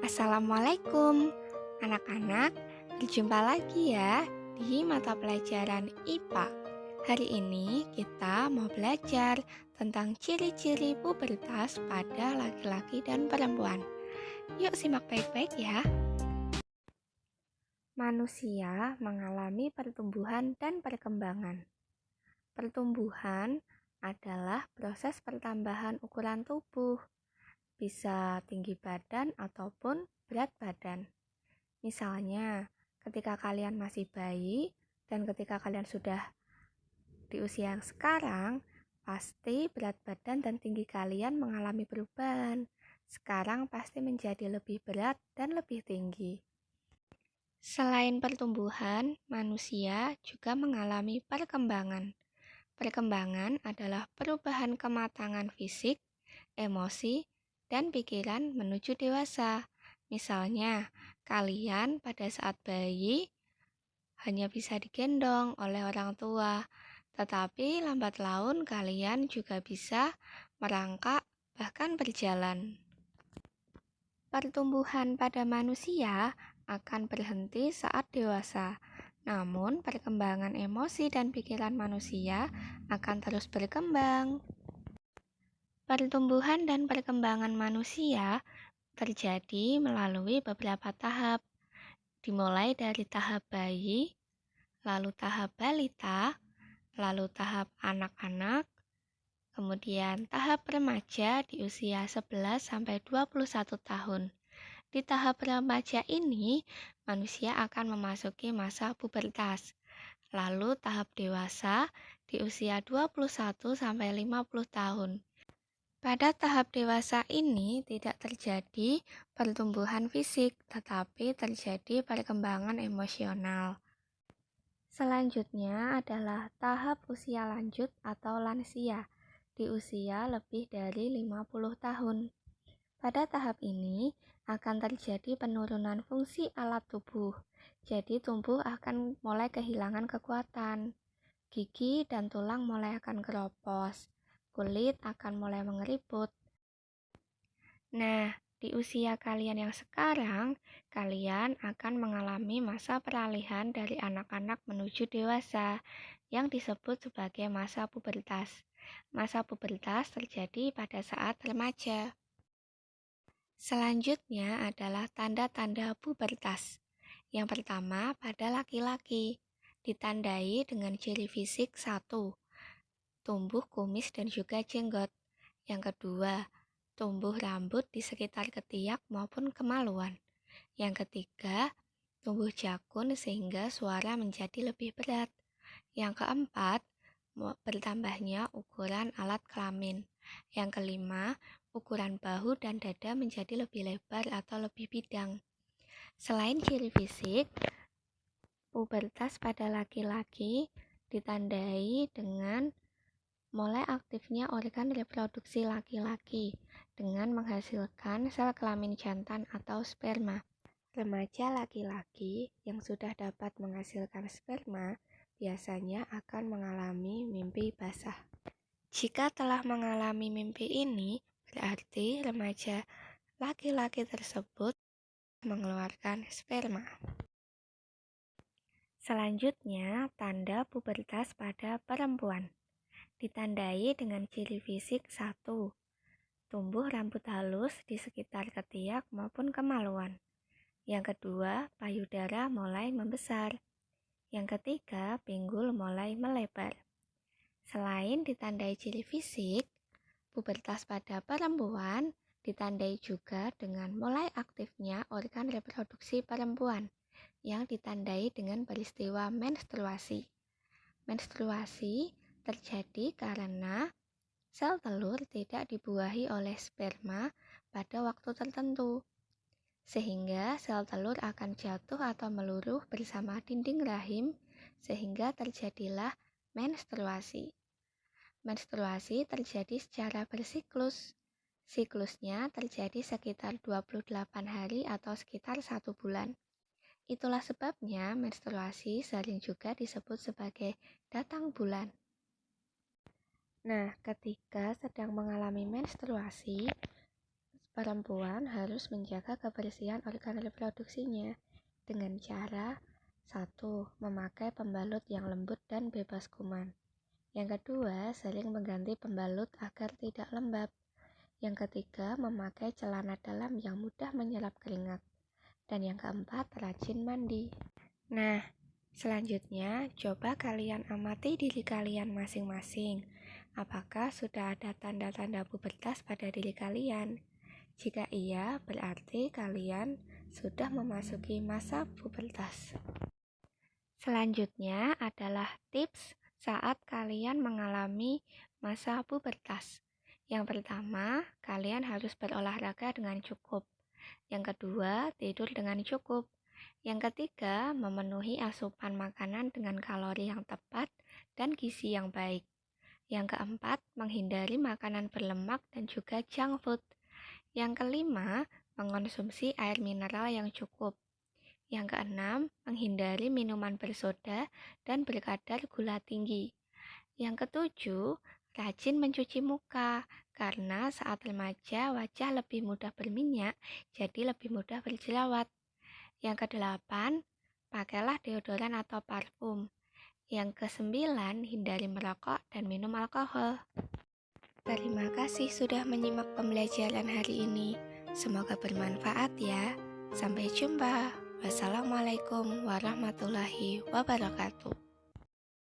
Assalamualaikum, anak-anak. Berjumpa lagi ya di mata pelajaran IPA. Hari ini kita mau belajar tentang ciri-ciri pubertas pada laki-laki dan perempuan. Yuk simak baik-baik ya. Manusia mengalami pertumbuhan dan perkembangan. Pertumbuhan adalah proses pertambahan ukuran tubuh, bisa tinggi badan ataupun berat badan. Misalnya, ketika kalian masih bayi dan ketika kalian sudah di usia yang sekarang, pasti berat badan dan tinggi kalian mengalami perubahan. Sekarang pasti menjadi lebih berat dan lebih tinggi. Selain pertumbuhan, manusia juga mengalami perkembangan. Perkembangan adalah perubahan kematangan fisik, emosi, dan pikiran menuju dewasa. Misalnya, kalian pada saat bayi hanya bisa digendong oleh orang tua, tetapi lambat laun kalian juga bisa merangkak bahkan berjalan. Pertumbuhan pada manusia akan berhenti saat dewasa. Namun, perkembangan emosi dan pikiran manusia akan terus berkembang. Pertumbuhan dan perkembangan manusia terjadi melalui beberapa tahap, dimulai dari tahap bayi, lalu tahap balita, lalu tahap anak-anak, kemudian tahap remaja di usia 11-21 tahun. Di tahap remaja ini, manusia akan memasuki masa pubertas. Lalu tahap dewasa di usia 21-50 tahun. Pada tahap dewasa ini tidak terjadi pertumbuhan fisik, tetapi terjadi perkembangan emosional. Selanjutnya adalah tahap usia lanjut atau lansia, di usia lebih dari 50 tahun. Pada tahap ini akan terjadi penurunan fungsi alat tubuh, jadi tubuh akan mulai kehilangan kekuatan. Gigi dan tulang mulai akan keropos, kulit akan mulai mengeriput. Nah, di usia kalian yang sekarang, kalian akan mengalami masa peralihan dari anak-anak menuju dewasa yang disebut sebagai masa pubertas. Masa pubertas terjadi pada saat remaja. Selanjutnya adalah tanda-tanda pubertas. Yang pertama pada laki-laki, ditandai dengan ciri fisik 1, tumbuh kumis dan juga jenggot. Yang kedua, tumbuh rambut di sekitar ketiak maupun kemaluan. Yang ketiga, tumbuh jakun sehingga suara menjadi lebih berat. Yang keempat, bertambahnya ukuran alat kelamin. Yang kelima, ukuran bahu dan dada menjadi lebih lebar atau lebih bidang. Selain ciri fisik, pubertas pada laki-laki ditandai dengan mulai aktifnya organ reproduksi laki-laki dengan menghasilkan sel kelamin jantan atau sperma. Remaja laki-laki yang sudah dapat menghasilkan sperma biasanya akan mengalami mimpi basah. Jika telah mengalami mimpi ini, berarti remaja laki-laki tersebut mengeluarkan sperma. Selanjutnya, tanda pubertas pada perempuan. Ditandai dengan ciri fisik 1, tumbuh rambut halus di sekitar ketiak maupun kemaluan. Yang kedua, payudara mulai membesar. Yang ketiga, pinggul mulai melebar. Selain ditandai ciri fisik, pubertas pada perempuan ditandai juga dengan mulai aktifnya organ reproduksi perempuan yang ditandai dengan peristiwa menstruasi. Menstruasi terjadi karena sel telur tidak dibuahi oleh sperma pada waktu tertentu, sehingga sel telur akan jatuh atau meluruh bersama dinding rahim, sehingga terjadilah menstruasi. Menstruasi terjadi secara bersiklus. Siklusnya terjadi sekitar 28 hari atau sekitar 1 bulan. Itulah sebabnya menstruasi sering juga disebut sebagai datang bulan. Nah, ketika sedang mengalami menstruasi, Perempuan harus menjaga kebersihan organ reproduksinya dengan cara 1. Memakai pembalut yang lembut dan bebas kuman. Yang kedua, sering mengganti pembalut agar tidak lembab. Yang ketiga, memakai celana dalam yang mudah menyerap keringat. Dan yang keempat, rajin mandi. Nah, selanjutnya coba kalian amati diri kalian masing-masing. Apakah sudah ada tanda-tanda pubertas pada diri kalian? Jika iya, berarti kalian sudah memasuki masa pubertas. Selanjutnya adalah tips saat kalian mengalami masa pubertas. Yang pertama, kalian harus berolahraga dengan cukup. Yang kedua, tidur dengan cukup. Yang ketiga, memenuhi asupan makanan dengan kalori yang tepat dan gizi yang baik. Yang keempat, menghindari makanan berlemak dan juga junk food. Yang kelima, mengonsumsi air mineral yang cukup. Yang keenam, menghindari minuman bersoda dan berkadar gula tinggi. Yang ketujuh, rajin mencuci muka, karena saat remaja wajah lebih mudah berminyak, jadi lebih mudah berjerawat. Yang kedelapan, pakailah deodoran atau parfum. Yang kesembilan, hindari merokok dan minum alkohol. Terima kasih sudah menyimak pembelajaran hari ini. Semoga bermanfaat ya. Sampai jumpa. Wassalamualaikum warahmatullahi wabarakatuh.